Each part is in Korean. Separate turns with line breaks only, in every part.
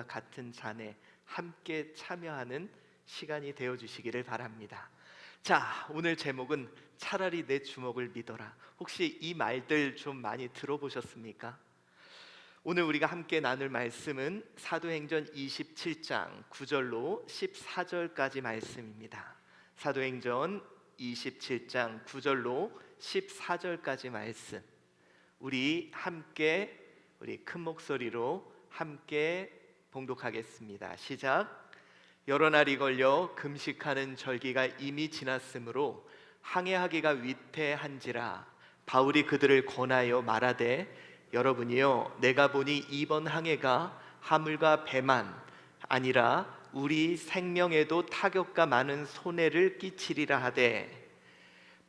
같은 잔에 함께 참여하는 시간이 되어 주시기를 바랍니다. 자, 오늘 제목은 차라리 내 주먹을 믿어라. 혹시 이 말들 좀 많이 들어보셨습니까? 오늘 우리가 함께 나눌 말씀은 사도행전 27장 9절로 14절까지 말씀입니다. 사도행전 27장 9절로 14절까지 말씀, 우리 함께 우리 큰 목소리로 함께 봉독하겠습니다. 시작. 여러 날이 걸려 금식하는 절기가 이미 지났으므로 항해하기가 위태한지라 바울이 그들을 권하여 말하되, 여러분이요, 내가 보니 이번 항해가 하물과 배만 아니라 우리 생명에도 타격과 많은 손해를 끼치리라 하되,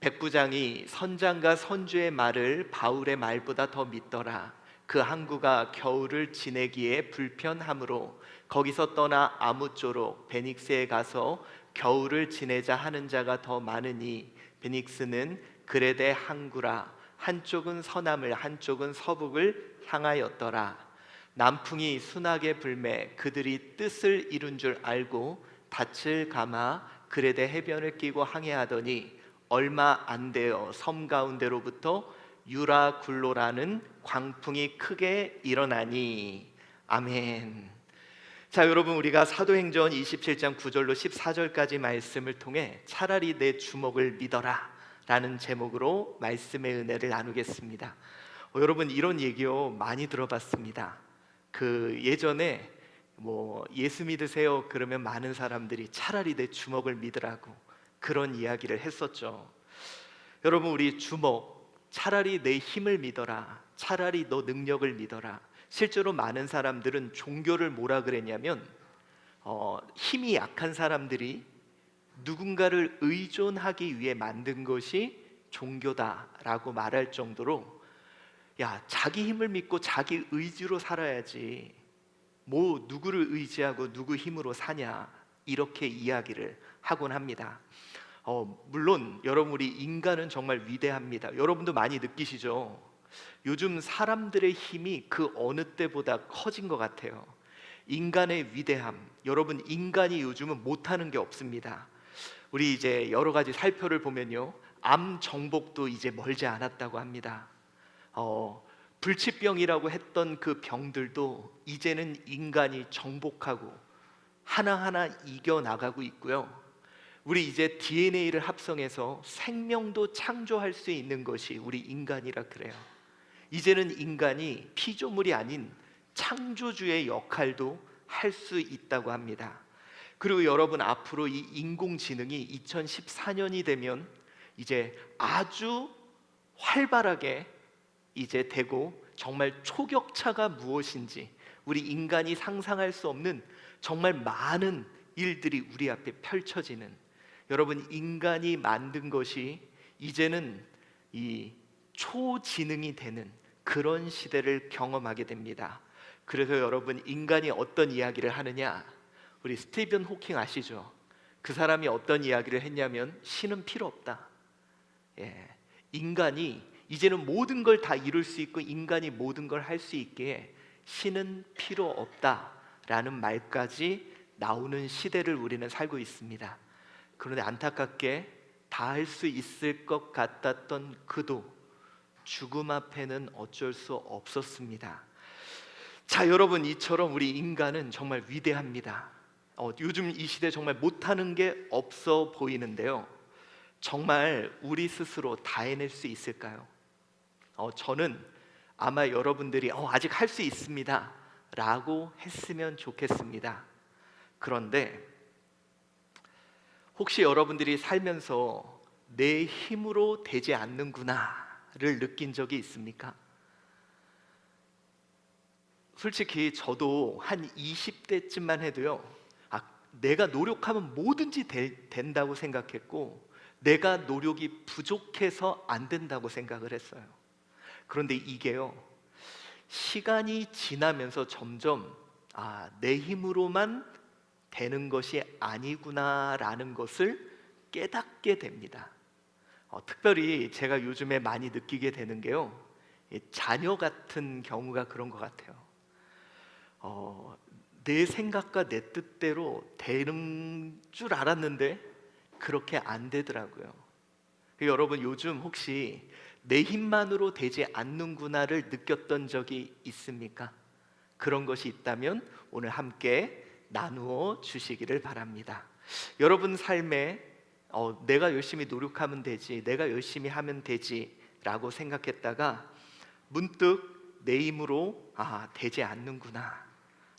백부장이 선장과 선주의 말을 바울의 말보다 더 믿더라. 그 항구가 겨울을 지내기에 불편하므로 거기서 떠나 아무쪼록 베닉스에 가서 겨울을 지내자 하는 자가 더 많으니, 베닉스는 그레데 항구라. 한쪽은 서남을 한쪽은 서북을 향하였더라. 남풍이 순하게 불매 그들이 뜻을 이룬 줄 알고 닻을 감아 그레데 해변을 끼고 항해하더니 얼마 안 되어 섬 가운데로부터 유라굴로라는 광풍이 크게 일어나니. 아멘. 자, 여러분, 우리가 사도행전 27장 9절로 14절까지 말씀을 통해 차라리 내 주먹을 믿어라 라는 제목으로 말씀의 은혜를 나누겠습니다. 여러분, 이런 얘기요 많이 들어봤습니다. 예전에 예수 믿으세요 그러면 많은 사람들이 차라리 내 주먹을 믿으라고 그런 이야기를 했었죠. 여러분, 우리 주먹, 차라리 내 힘을 믿어라, 차라리 너 능력을 믿어라. 실제로 많은 사람들은 종교를 뭐라 그랬냐면 힘이 약한 사람들이 누군가를 의존하기 위해 만든 것이 종교다라고 말할 정도로, 야, 자기 힘을 믿고 자기 의지로 살아야지 누구를 의지하고 누구 힘으로 사냐, 이렇게 이야기를 하곤 합니다. 물론 여러분, 우리 인간은 정말 위대합니다. 여러분도 많이 느끼시죠? 요즘 사람들의 힘이 그 어느 때보다 커진 것 같아요. 인간의 위대함, 여러분, 인간이 요즘은 못하는 게 없습니다. 우리 이제 여러 가지 살펴를 보면요, 암 정복도 이제 멀지 않았다고 합니다. 불치병이라고 했던 그 병들도 이제는 인간이 정복하고 하나하나 이겨나가고 있고요. 우리 이제 DNA를 합성해서 생명도 창조할 수 있는 것이 우리 인간이라 그래요. 이제는 인간이 피조물이 아닌 창조주의 역할도 할 수 있다고 합니다. 그리고 여러분, 앞으로 이 인공지능이 2014년이 되면 이제 아주 활발하게 이제 되고, 정말 초격차가 무엇인지 우리 인간이 상상할 수 없는 정말 많은 일들이 우리 앞에 펼쳐지는, 여러분, 인간이 만든 것이 이제는 이 초지능이 되는 그런 시대를 경험하게 됩니다. 그래서 여러분, 인간이 어떤 이야기를 하느냐, 우리 스티븐 호킹 아시죠? 그 사람이 어떤 이야기를 했냐면, 신은 필요 없다. 인간이 이제는 모든 걸 다 이룰 수 있고 인간이 모든 걸 할 수 있기에 신은 필요 없다라는 말까지 나오는 시대를 우리는 살고 있습니다. 그런데 안타깝게 다 할 수 있을 것 같았던 그도 죽음 앞에는 어쩔 수 없었습니다. 자, 여러분, 이처럼 우리 인간은 정말 위대합니다. 요즘 이 시대 정말 못하는 게 없어 보이는데요, 정말 우리 스스로 다 해낼 수 있을까요? 저는 아마 여러분들이 아직 할 수 있습니다 라고 했으면 좋겠습니다. 그런데 혹시 여러분들이 살면서 내 힘으로 되지 않는구나를 느낀 적이 있습니까? 솔직히 저도 한 20대쯤만 해도요, 내가 노력하면 뭐든지 된다고 생각했고, 내가 노력이 부족해서 안 된다고 생각을 했어요. 그런데 이게요, 시간이 지나면서 점점 내 힘으로만 되는 것이 아니구나라는 것을 깨닫게 됩니다. 특별히 제가 요즘에 많이 느끼게 되는 게요, 자녀 같은 경우가 그런 것 같아요. 내 생각과 내 뜻대로 되는 줄 알았는데 그렇게 안 되더라고요. 여러분, 요즘 혹시 내 힘만으로 되지 않는구나를 느꼈던 적이 있습니까? 그런 것이 있다면 오늘 함께 나누어 주시기를 바랍니다. 여러분 삶에 내가 열심히 노력하면 되지, 내가 열심히 하면 되지 라고 생각했다가 문득 내 힘으로 되지 않는구나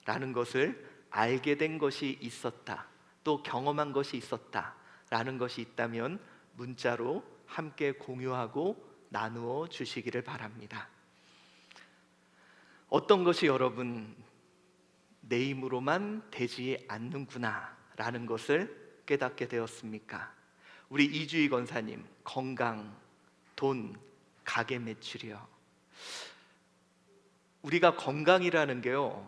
라는 것을 알게 된 것이 있었다, 또 경험한 것이 있었다 라는 것이 있다면 문자로 함께 공유하고 나누어 주시기를 바랍니다. 어떤 것이 여러분 내 힘으로만 되지 않는구나 라는 것을 깨닫게 되었습니까? 우리 이주희 권사님, 건강, 돈, 가게 매출이요. 우리가 건강이라는 게요,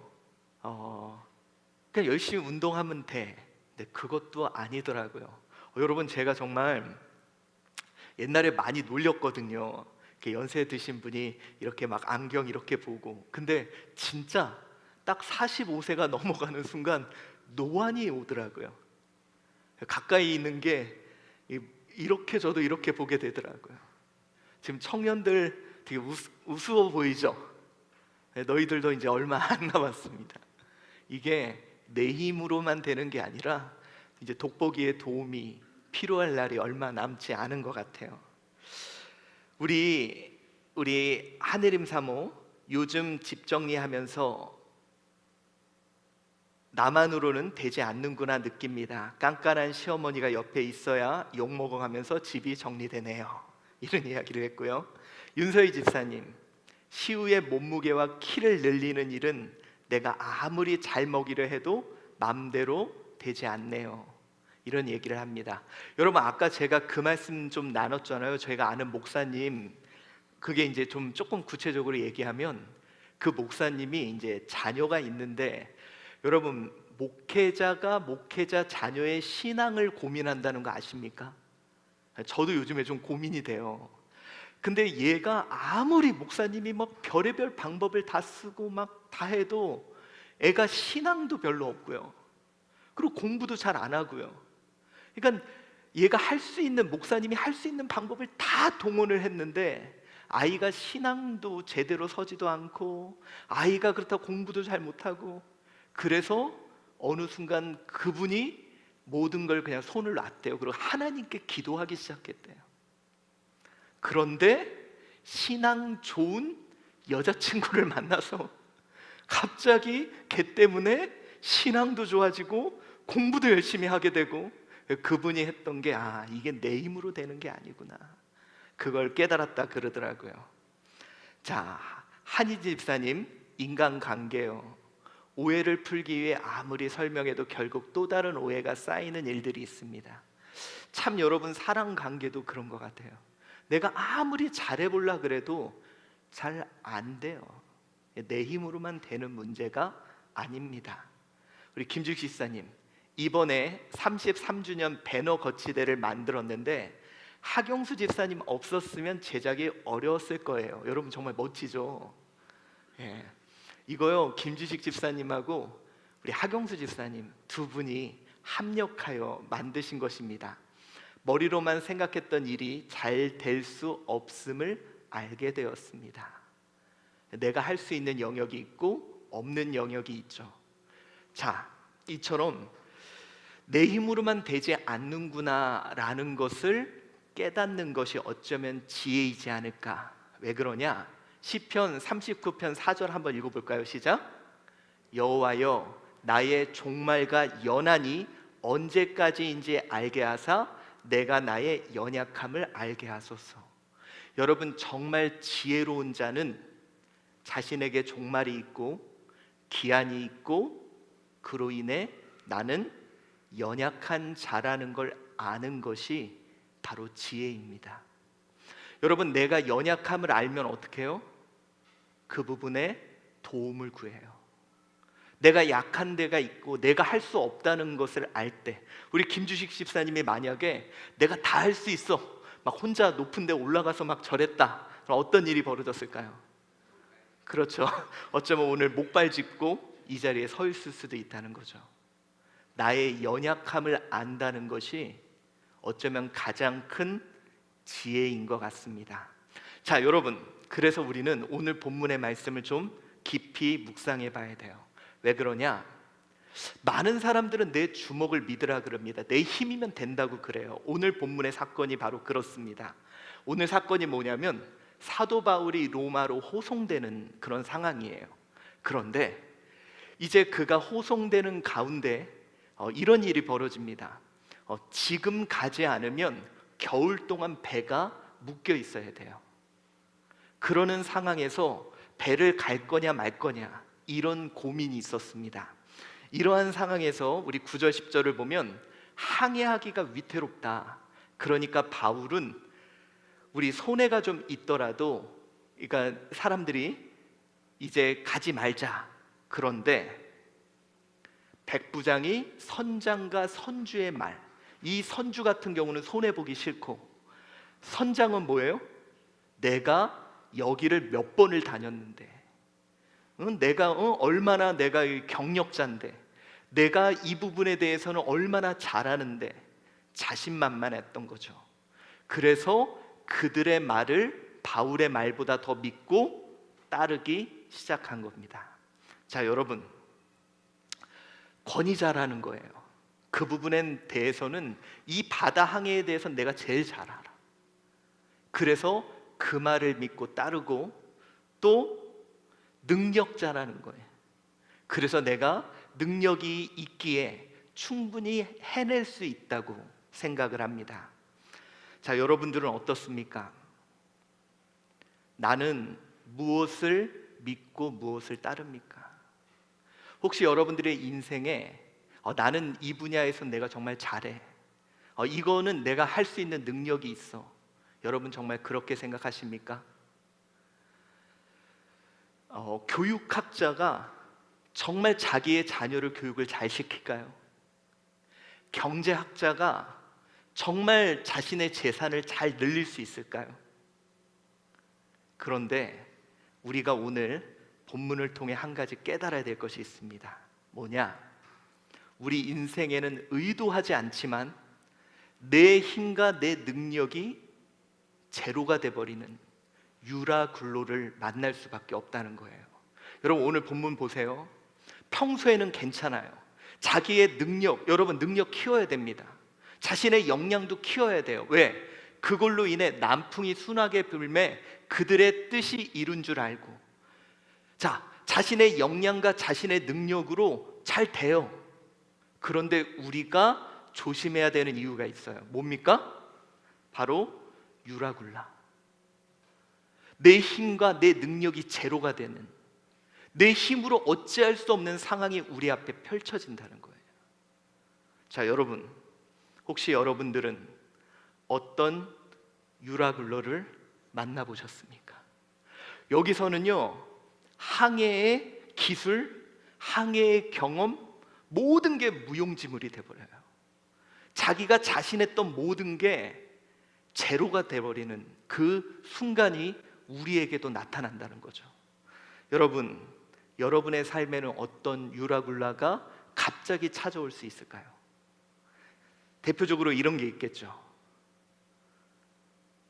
그냥 열심히 운동하면 돼. 근데 그것도 아니더라고요. 여러분, 제가 정말 옛날에 많이 놀렸거든요. 이렇게 연세 드신 분이 이렇게 막 안경 이렇게 보고, 근데 진짜 딱 45세가 넘어가는 순간 노안이 오더라고요. 가까이 있는 게 이렇게, 저도 이렇게 보게 되더라고요. 지금 청년들 되게 우스워 보이죠? 너희들도 이제 얼마 안 남았습니다. 이게 내 힘으로만 되는 게 아니라 이제 돋보기의 도움이 필요할 날이 얼마 남지 않은 것 같아요. 우리 하늘임 사모 요즘 집 정리하면서 나만으로는 되지 않는구나 느낍니다. 깐깐한 시어머니가 옆에 있어야 욕먹어가면서 집이 정리되네요. 이런 이야기를 했고요. 윤서희 집사님, 시우의 몸무게와 키를 늘리는 일은 내가 아무리 잘 먹이려 해도 맘대로 되지 않네요. 이런 얘기를 합니다. 여러분, 아까 제가 그 말씀 좀 나눴잖아요. 저희가 아는 목사님, 그게 이제 좀 조금 구체적으로 얘기하면 그 목사님이 이제 자녀가 있는데, 여러분, 목회자가 목회자 자녀의 신앙을 고민한다는 거 아십니까? 저도 요즘에 좀 고민이 돼요. 근데 얘가 아무리 목사님이 막 별의별 방법을 다 쓰고 막 다 해도 애가 신앙도 별로 없고요, 그리고 공부도 잘 안 하고요. 그러니까 얘가 할 수 있는, 목사님이 할 수 있는 방법을 다 동원을 했는데 아이가 신앙도 제대로 서지도 않고, 아이가 그렇다고 공부도 잘 못하고, 그래서 어느 순간 그분이 모든 걸 그냥 손을 놨대요. 그리고 하나님께 기도하기 시작했대요. 그런데 신앙 좋은 여자친구를 만나서 갑자기 걔 때문에 신앙도 좋아지고 공부도 열심히 하게 되고, 그분이 했던 게 이게 내 힘으로 되는 게 아니구나, 그걸 깨달았다 그러더라고요. 자, 한희 집사님, 인간관계요, 오해를 풀기 위해 아무리 설명해도 결국 또 다른 오해가 쌓이는 일들이 있습니다. 참, 여러분, 사랑관계도 그런 것 같아요. 내가 아무리 잘해보려 그래도 잘 안 돼요. 내 힘으로만 되는 문제가 아닙니다. 우리 김죽 집사님, 이번에 33주년 배너 거치대를 만들었는데 하경수 집사님 없었으면 제작이 어려웠을 거예요. 여러분, 정말 멋지죠? 예. 이거요, 김주식 집사님하고 우리 하경수 집사님 두 분이 합력하여 만드신 것입니다. 머리로만 생각했던 일이 잘 될 수 없음을 알게 되었습니다. 내가 할 수 있는 영역이 있고 없는 영역이 있죠. 자, 이처럼 내 힘으로만 되지 않는구나 라는 것을 깨닫는 것이 어쩌면 지혜이지 않을까. 왜 그러냐? 시편 39편 4절 한번 읽어볼까요? 시작. 여호와여, 나의 종말과 연한이 언제까지인지 알게 하사 내가 나의 연약함을 알게 하소서. 여러분, 정말 지혜로운 자는 자신에게 종말이 있고 기한이 있고, 그로 인해 나는 연약한 자라는 걸 아는 것이 바로 지혜입니다. 여러분, 내가 연약함을 알면 어떻게 해요? 그 부분에 도움을 구해요. 내가 약한 데가 있고 내가 할 수 없다는 것을 알 때, 우리 김주식 집사님이 만약에 내가 다 할 수 있어, 막 혼자 높은 데 올라가서 막 절했다, 그럼 어떤 일이 벌어졌을까요? 그렇죠. 어쩌면 오늘 목발 짚고 이 자리에 서 있을 수도 있다는 거죠. 나의 연약함을 안다는 것이 어쩌면 가장 큰 지혜인 것 같습니다. 자, 여러분, 그래서 우리는 오늘 본문의 말씀을 좀 깊이 묵상해 봐야 돼요. 왜 그러냐? 많은 사람들은 내 주먹을 믿으라 그럽니다. 내 힘이면 된다고 그래요. 오늘 본문의 사건이 바로 그렇습니다. 오늘 사건이 뭐냐면 사도 바울이 로마로 호송되는 그런 상황이에요. 그런데 이제 그가 호송되는 가운데 이런 일이 벌어집니다. 지금 가지 않으면 겨울 동안 배가 묶여 있어야 돼요. 그러는 상황에서 배를 갈 거냐 말 거냐 이런 고민이 있었습니다. 이러한 상황에서 우리 9절 10절을 보면 항해하기가 위태롭다. 그러니까 바울은 우리 손해가 좀 있더라도 그러니까 사람들이 이제 가지 말자. 그런데 백부장이 선장과 선주의 말, 이 선주 같은 경우는 손해보기 싫고, 선장은 뭐예요? 내가 여기를 몇 번을 다녔는데, 내가 얼마나 내가 경력자인데, 내가 이 부분에 대해서는 얼마나 잘하는데 자신만만했던 거죠. 그래서 그들의 말을 바울의 말보다 더 믿고 따르기 시작한 겁니다. 자, 여러분, 권위자라는 거예요. 그 부분에 대해서는 이 바다 항해에 대해서는 내가 제일 잘 알아. 그래서 그 말을 믿고 따르고 또 능력자라는 거예요. 그래서 내가 능력이 있기에 충분히 해낼 수 있다고 생각을 합니다. 자, 여러분들은 어떻습니까? 나는 무엇을 믿고 무엇을 따릅니까? 혹시 여러분들의 인생에 나는 이 분야에서 내가 정말 잘해, 이거는 내가 할 수 있는 능력이 있어, 여러분 정말 그렇게 생각하십니까? 교육학자가 정말 자기의 자녀를 교육을 잘 시킬까요? 경제학자가 정말 자신의 재산을 잘 늘릴 수 있을까요? 그런데 우리가 오늘 본문을 통해 한 가지 깨달아야 될 것이 있습니다. 뭐냐? 우리 인생에는 의도하지 않지만 내 힘과 내 능력이 제로가 돼버리는 유라굴로를 만날 수밖에 없다는 거예요. 여러분, 오늘 본문 보세요. 평소에는 괜찮아요. 자기의 능력, 여러분 능력 키워야 됩니다. 자신의 역량도 키워야 돼요. 왜? 그걸로 인해 남풍이 순하게 불매 그들의 뜻이 이룬 줄 알고, 자, 자신의 역량과 자신의 능력으로 잘 돼요. 그런데 우리가 조심해야 되는 이유가 있어요. 뭡니까? 바로 유라굴라. 내 힘과 내 능력이 제로가 되는, 내 힘으로 어찌할 수 없는 상황이 우리 앞에 펼쳐진다는 거예요. 자, 여러분, 혹시 여러분들은 어떤 유라굴로를 만나보셨습니까? 여기서는요, 항해의 기술, 항해의 경험, 모든 게 무용지물이 돼버려요. 자기가 자신했던 모든 게 제로가 돼버리는 그 순간이 우리에게도 나타난다는 거죠. 여러분, 여러분의 삶에는 어떤 유라굴라가 갑자기 찾아올 수 있을까요? 대표적으로 이런 게 있겠죠.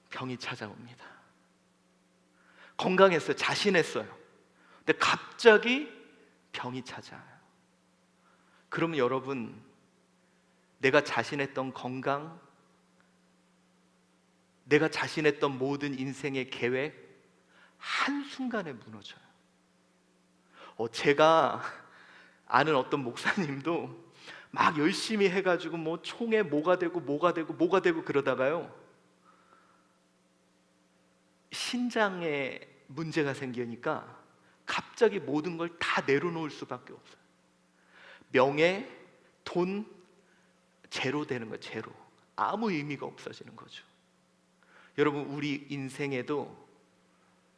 병이 찾아옵니다. 건강했어요. 자신했어요. 근데 갑자기 병이 찾아와요. 그러면 여러분, 내가 자신했던 건강, 내가 자신했던 모든 인생의 계획 한순간에 무너져요. 제가 아는 어떤 목사님도 막 열심히 해가지고 뭐 총에 뭐가 되고 뭐가 되고 뭐가 되고 그러다가요, 신장에 문제가 생기니까 갑자기 모든 걸 다 내려놓을 수밖에 없어요. 명예, 돈, 제로 되는 거예요. 제로. 아무 의미가 없어지는 거죠. 여러분, 우리 인생에도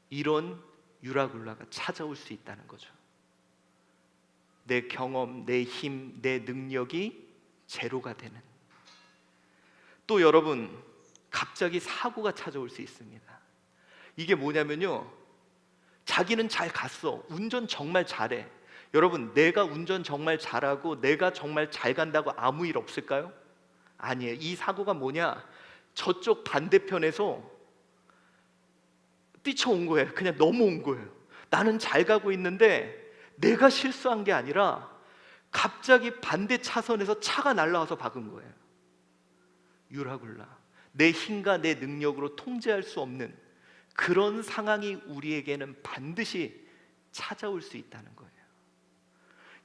이런 유라굴라가 찾아올 수 있다는 거죠. 내 경험, 내 힘, 내 능력이 제로가 되는. 또 여러분, 갑자기 사고가 찾아올 수 있습니다. 이게 뭐냐면요, 자기는 잘 갔어. 운전 정말 잘해. 여러분, 내가 운전 정말 잘하고 내가 정말 잘 간다고 아무 일 없을까요? 아니에요. 이 사고가 뭐냐? 저쪽 반대편에서 뛰쳐온 거예요. 그냥 넘어온 거예요. 나는 잘 가고 있는데 내가 실수한 게 아니라 갑자기 반대 차선에서 차가 날라와서 박은 거예요. 유라굴라. 내 힘과 내 능력으로 통제할 수 없는 그런 상황이 우리에게는 반드시 찾아올 수 있다는 거예요.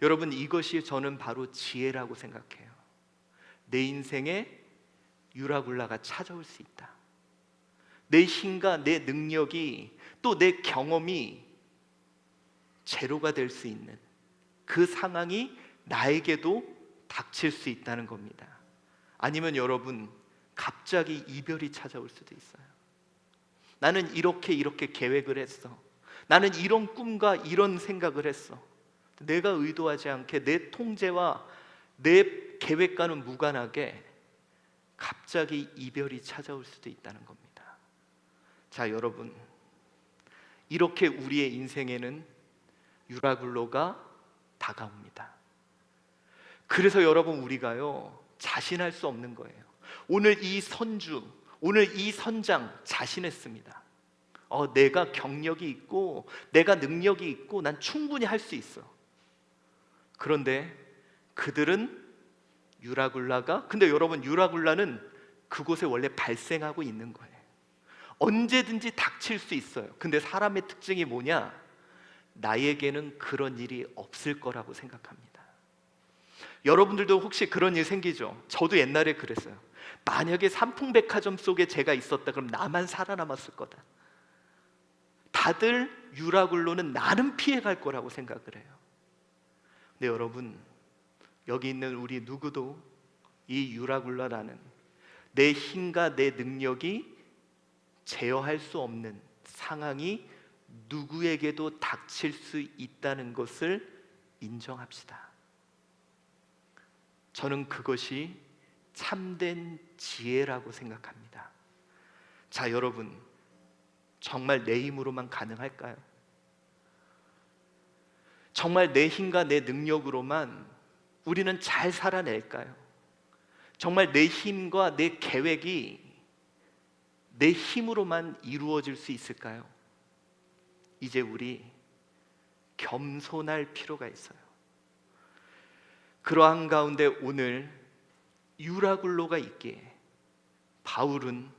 여러분, 이것이 저는 바로 지혜라고 생각해요. 내 인생에 유라굴라가 찾아올 수 있다. 내 힘과 내 능력이 또 내 경험이 제로가 될 수 있는 그 상황이 나에게도 닥칠 수 있다는 겁니다. 아니면 여러분, 갑자기 이별이 찾아올 수도 있어요. 나는 이렇게 계획을 했어. 나는 이런 꿈과 이런 생각을 했어. 내가 의도하지 않게 내 통제와 내 계획과는 무관하게 갑자기 이별이 찾아올 수도 있다는 겁니다. 자, 여러분, 이렇게 우리의 인생에는 유라굴로가 다가옵니다. 그래서 여러분, 우리가요 자신할 수 없는 거예요. 오늘 이 선주, 오늘 이 선장 자신했습니다. 내가 경력이 있고 내가 능력이 있고 난 충분히 할 수 있어. 그런데 그들은 유라굴라가, 근데 여러분, 유라굴라는 그곳에 원래 발생하고 있는 거예요. 언제든지 닥칠 수 있어요. 근데 사람의 특징이 뭐냐? 나에게는 그런 일이 없을 거라고 생각합니다. 여러분들도 혹시 그런 일 생기죠? 저도 옛날에 그랬어요. 만약에 삼풍백화점 속에 제가 있었다 그럼 나만 살아남았을 거다. 다들 유라굴로는 나는 피해갈 거라고 생각을 해요. 근데 여러분, 여기 있는 우리 누구도 이 유라굴라라는 내 힘과 내 능력이 제어할 수 없는 상황이 누구에게도 닥칠 수 있다는 것을 인정합시다. 저는 그것이 참된 지혜라고 생각합니다. 자, 여러분, 정말 내 힘으로만 가능할까요? 정말 내 힘과 내 능력으로만 우리는 잘 살아낼까요? 정말 내 힘과 내 계획이 내 힘으로만 이루어질 수 있을까요? 이제 우리 겸손할 필요가 있어요. 그러한 가운데 오늘 유라굴로가 있기에 바울은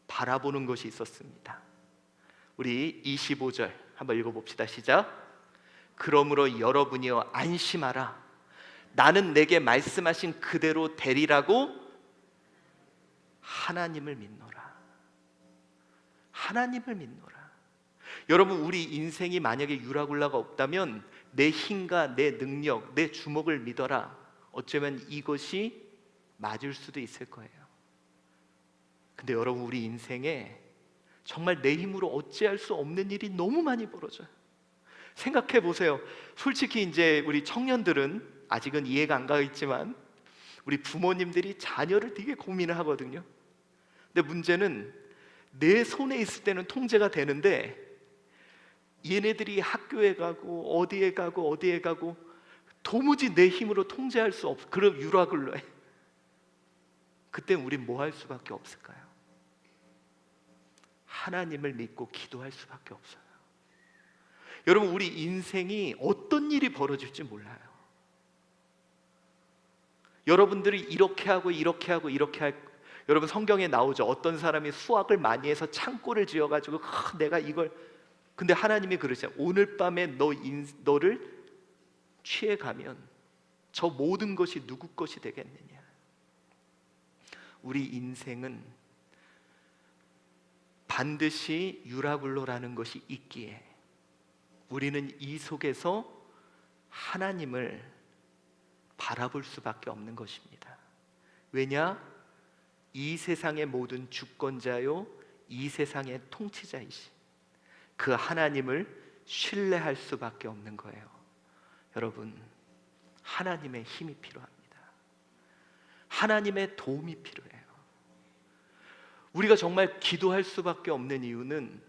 바라보는 것이 있었습니다. 우리 25절 한번 읽어봅시다. 시작. 그러므로 여러분이여 안심하라. 나는 내게 말씀하신 그대로 되리라고 하나님을 믿노라. 하나님을 믿노라. 여러분, 우리 인생이 만약에 유라굴라가 없다면 내 힘과 내 능력, 내 주먹을 믿어라. 어쩌면 이것이 맞을 수도 있을 거예요. 근데 여러분, 우리 인생에 정말 내 힘으로 어찌할 수 없는 일이 너무 많이 벌어져요. 생각해 보세요. 솔직히 이제 우리 청년들은 아직은 이해가 안 가겠지만 우리 부모님들이 자녀를 되게 고민을 하거든요. 근데 문제는 내 손에 있을 때는 통제가 되는데 얘네들이 학교에 가고 어디에 가고 도무지 내 힘으로 통제할 수 없어. 그럼 유라굴로해. 그때 우린 뭐 할 수밖에 없을까요? 하나님을 믿고 기도할 수밖에 없어요. 여러분, 우리 인생이 어떤 일이 벌어질지 몰라요. 여러분들이 이렇게 하고 여러분, 성경에 나오죠. 어떤 사람이 수학을 많이 해서 창고를 지어가지고 내가 이걸, 근데 하나님이 그러세요. 오늘 밤에 너를 취해가면 저 모든 것이 누구 것이 되겠느냐. 우리 인생은 반드시 유라굴로라는 것이 있기에 우리는 이 속에서 하나님을 바라볼 수밖에 없는 것입니다. 왜냐? 이 세상의 모든 주권자요 이 세상의 통치자이신 그 하나님을 신뢰할 수밖에 없는 거예요. 여러분, 하나님의 힘이 필요합니다. 하나님의 도움이 필요해요. 우리가 정말 기도할 수밖에 없는 이유는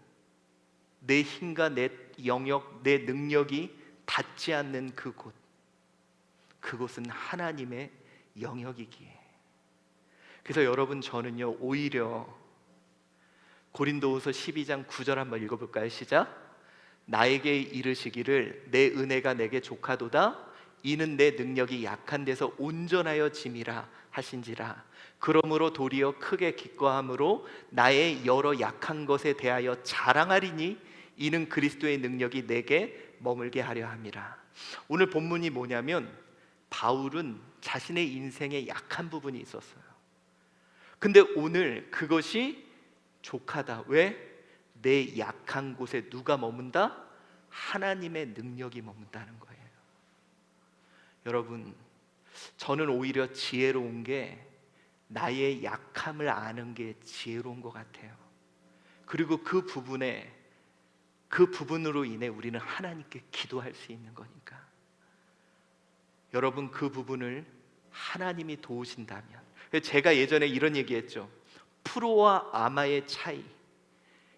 내 힘과 내 영역, 내 능력이 닿지 않는 그곳은 하나님의 영역이기에. 그래서 여러분, 저는요 오히려 고린도후서 12장 9절 한번 읽어볼까요? 시작. 나에게 이르시기를 내 은혜가 내게 족하도다. 이는 내 능력이 약한 데서 온전하여 짐이라 하신지라. 그러므로 도리어 크게 기뻐함으로 나의 여러 약한 것에 대하여 자랑하리니 이는 그리스도의 능력이 내게 머물게 하려 함이라. 오늘 본문이 뭐냐면 바울은 자신의 인생에 약한 부분이 있었어요. 근데 오늘 그것이 족하다. 왜? 내 약한 곳에 누가 머문다? 하나님의 능력이 머문다는 거예요. 여러분, 저는 오히려 지혜로운 게 나의 약함을 아는 게 지혜로운 것 같아요. 그리고 그 부분으로 인해 우리는 하나님께 기도할 수 있는 거니까. 여러분, 그 부분을 하나님이 도우신다면, 제가 예전에 이런 얘기했죠. 프로와 아마의 차이.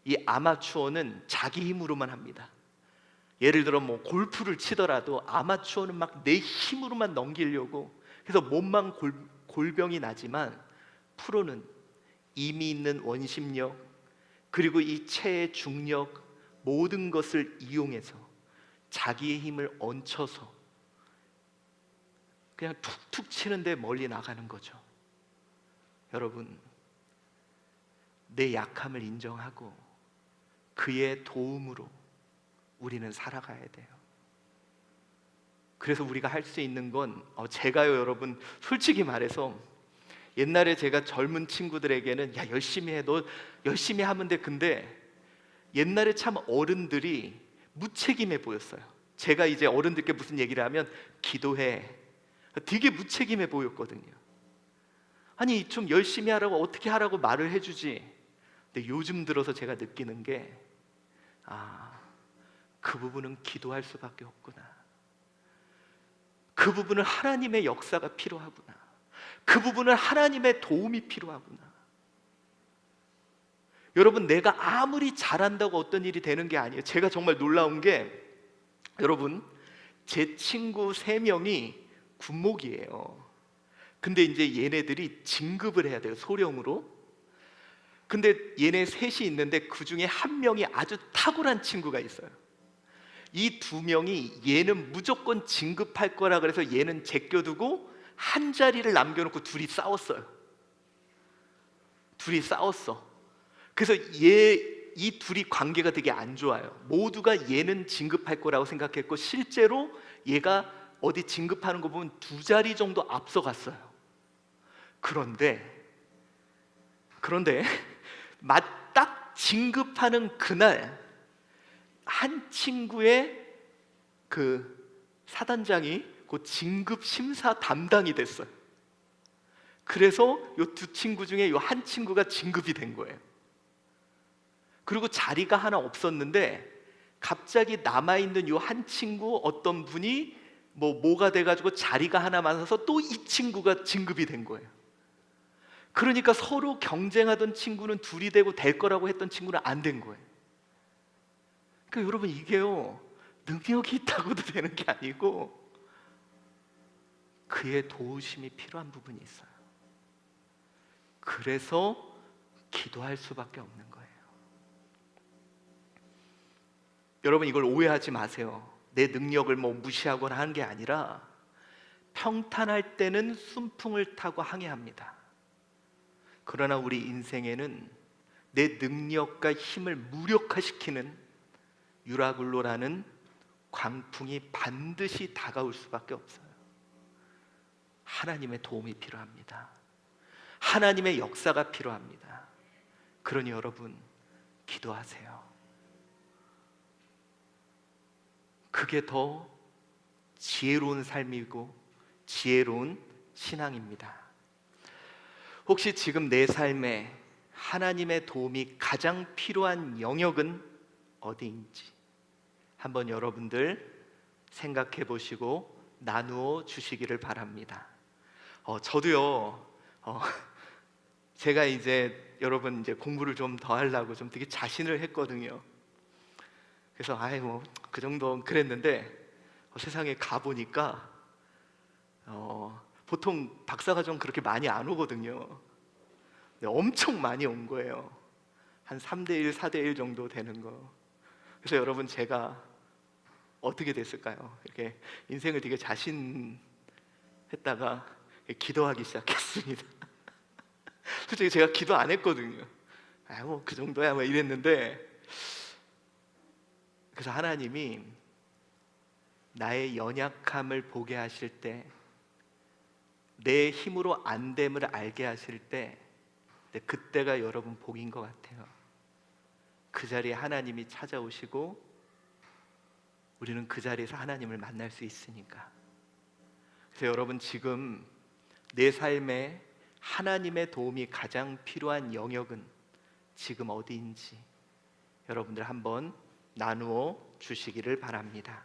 이 아마추어는 자기 힘으로만 합니다. 예를 들어 뭐 골프를 치더라도 아마추어는 막 내 힘으로만 넘기려고, 그래서 몸만 골병이 나지만 프로는 이미 있는 원심력, 그리고 이 체의 중력, 모든 것을 이용해서 자기의 힘을 얹혀서 그냥 툭툭 치는데 멀리 나가는 거죠. 여러분, 내 약함을 인정하고 그의 도움으로 우리는 살아가야 돼요. 그래서 우리가 할 수 있는 건 제가요 여러분, 솔직히 말해서 옛날에 제가 젊은 친구들에게는 야 열심히 해, 너 열심히 하면 돼. 근데 옛날에 참 어른들이 무책임해 보였어요. 제가 이제 어른들께 무슨 얘기를 하면 기도해, 되게 무책임해 보였거든요. 아니 좀 열심히 하라고, 어떻게 하라고 말을 해주지. 근데 요즘 들어서 제가 느끼는 게 그 부분은 기도할 수밖에 없구나. 그 부분은 하나님의 역사가 필요하구나. 그 부분은 하나님의 도움이 필요하구나. 여러분, 내가 아무리 잘한다고 어떤 일이 되는 게 아니에요. 제가 정말 놀라운 게, 여러분, 제 친구 3명이 군목이에요. 근데 이제 얘네들이 진급을 해야 돼요, 소령으로. 근데 얘네 셋이 있는데 그 중에 한 명이 아주 탁월한 친구가 있어요. 이 2명이 얘는 무조건 진급할 거라 그래서 얘는 제껴두고 한 자리를 남겨놓고 둘이 싸웠어요. 둘이 싸웠어. 그래서 이 둘이 관계가 되게 안 좋아요. 모두가 얘는 진급할 거라고 생각했고 실제로 얘가 어디 진급하는 거 보면 2자리 정도 앞서갔어요. 그런데 딱 진급하는 그날 한 친구의 그 사단장이 그 진급 심사 담당이 됐어요. 그래서 이 2친구 중에 이 한 친구가 진급이 된 거예요. 그리고 자리가 하나 없었는데 갑자기 남아있는 이 한 친구 어떤 분이 뭐가 돼가지고 자리가 하나 많아서 또 이 친구가 진급이 된 거예요. 그러니까 서로 경쟁하던 친구는 둘이 되고 될 거라고 했던 친구는 안 된 거예요. 그러니까 여러분, 이게요 능력이 있다고도 되는 게 아니고 그의 도우심이 필요한 부분이 있어요. 그래서 기도할 수밖에 없는 거예요. 여러분, 이걸 오해하지 마세요. 내 능력을 무시하거나 하는 게 아니라 평탄할 때는 순풍을 타고 항해합니다. 그러나 우리 인생에는 내 능력과 힘을 무력화시키는 유라굴로라는 광풍이 반드시 다가올 수밖에 없어요. 하나님의 도움이 필요합니다. 하나님의 역사가 필요합니다. 그러니 여러분, 기도하세요. 그게 더 지혜로운 삶이고 지혜로운 신앙입니다. 혹시 지금 내 삶에 하나님의 도움이 가장 필요한 영역은 어디인지 한번 여러분들 생각해 보시고 나누어 주시기를 바랍니다. 저도요, 제가 이제 여러분 이제 공부를 좀 더 하려고 좀 되게 자신을 했거든요. 그래서 그 정도 그랬는데 세상에 가보니까 보통 박사과정 그렇게 많이 안 오거든요. 근데 엄청 많이 온 거예요. 한 3대1, 4대1 정도 되는 거. 그래서 여러분, 제가 어떻게 됐을까요? 이렇게 인생을 되게 자신했다가 기도하기 시작했습니다. 솔직히 제가 기도 안 했거든요. 뭐 그 정도야 뭐 이랬는데, 그래서 하나님이 나의 연약함을 보게 하실 때, 내 힘으로 안 됨을 알게 하실 때, 그때가 여러분 복인 것 같아요. 그 자리에 하나님이 찾아오시고 우리는 그 자리에서 하나님을 만날 수 있으니까. 그래서 여러분, 지금 내 삶에 하나님의 도움이 가장 필요한 영역은 지금 어디인지 여러분들 한번 나누어 주시기를 바랍니다.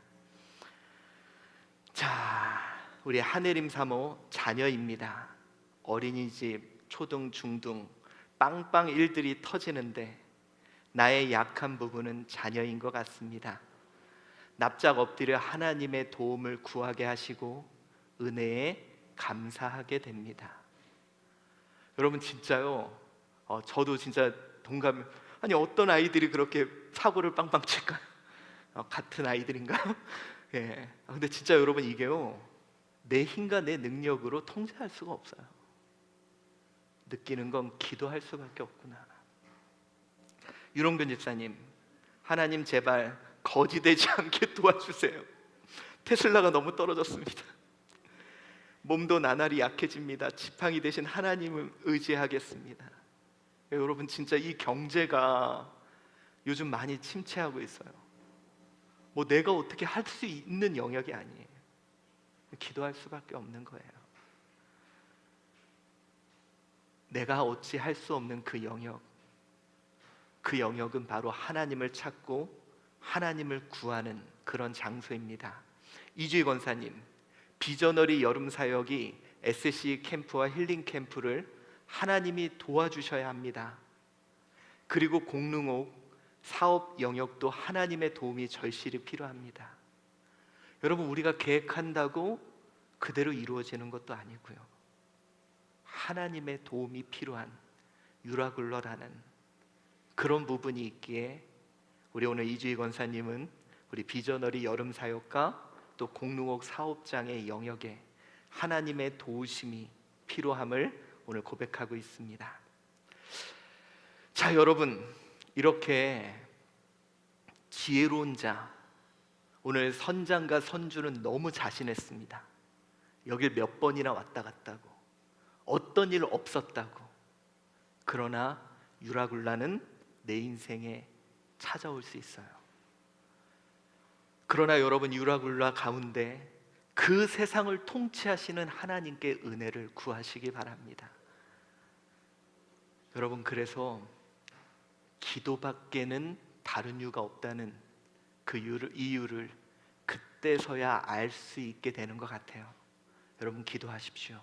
자, 우리 한혜림 사모 자녀입니다. 어린이집, 초등, 중등 빵빵 일들이 터지는데 나의 약한 부분은 자녀인 것 같습니다. 납작 엎드려 하나님의 도움을 구하게 하시고 은혜에 감사하게 됩니다. 여러분, 진짜요, 저도 진짜 동감. 아니, 어떤 아이들이 그렇게 사고를 빵빵 칠까요? 같은 아이들인가요? 예. 근데 진짜 여러분, 이게요, 내 힘과 내 능력으로 통제할 수가 없어요. 느끼는 건 기도할 수밖에 없구나. 유롱근 집사님, 하나님 제발 거지되지 않게 도와주세요. 테슬라가 너무 떨어졌습니다. 몸도 나날이 약해집니다. 지팡이 대신 하나님을 의지하겠습니다. 여러분, 진짜 이 경제가 요즘 많이 침체하고 있어요. 뭐 내가 어떻게 할 수 있는 영역이 아니에요. 기도할 수밖에 없는 거예요. 내가 어찌 할 수 없는 그 영역, 그 영역은 바로 하나님을 찾고 하나님을 구하는 그런 장소입니다. 이주희 권사님, 비저너리 여름 사역이 SC 캠프와 힐링 캠프를 하나님이 도와주셔야 합니다. 그리고 공릉옥 사업 영역도 하나님의 도움이 절실히 필요합니다. 여러분, 우리가 계획한다고 그대로 이루어지는 것도 아니고요, 하나님의 도움이 필요한 유라굴러라는 그런 부분이 있기에 우리 오늘 이주희 권사님은 우리 비저너리 여름 사역과 또 공릉옥 사업장의 영역에 하나님의 도우심이 필요함을 오늘 고백하고 있습니다. 자, 여러분, 이렇게 지혜로운 자, 오늘 선장과 선주는 너무 자신했습니다. 여길 몇 번이나 왔다 갔다고, 어떤 일 없었다고. 그러나 유라굴라는 내 인생에 찾아올 수 있어요. 그러나 여러분, 유라굴라 가운데 그 세상을 통치하시는 하나님께 은혜를 구하시기 바랍니다. 여러분, 그래서 기도밖에는 다른 이유가 없다는 그 이유를 그때서야 알 수 있게 되는 것 같아요. 여러분, 기도하십시오.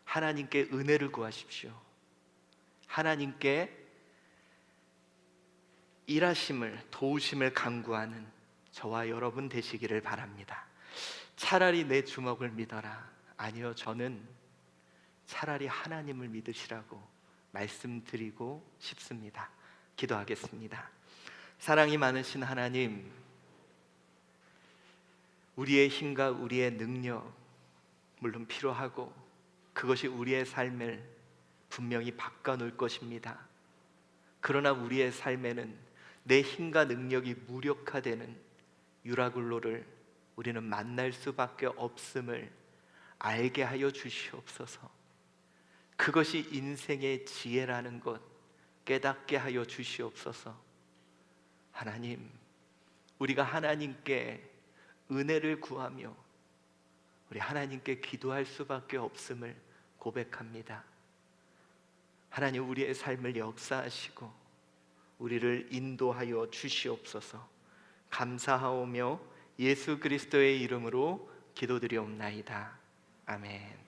하나님께 은혜를 구하십시오. 하나님께 일하심을, 도우심을 간구하는 저와 여러분 되시기를 바랍니다. 차라리 내 주먹을 믿어라. 아니요, 저는 차라리 하나님을 믿으시라고 말씀드리고 싶습니다. 기도하겠습니다. 사랑이 많으신 하나님, 우리의 힘과 우리의 능력 물론 필요하고 그것이 우리의 삶을 분명히 바꿔놓을 것입니다. 그러나 우리의 삶에는 내 힘과 능력이 무력화되는 유라굴로를 우리는 만날 수밖에 없음을 알게 하여 주시옵소서. 그것이 인생의 지혜라는 것 깨닫게 하여 주시옵소서. 하나님, 우리가 하나님께 은혜를 구하며 우리 하나님께 기도할 수밖에 없음을 고백합니다. 하나님, 우리의 삶을 역사하시고 우리를 인도하여 주시옵소서. 감사하오며 예수 그리스도의 이름으로 기도드리옵나이다. 아멘.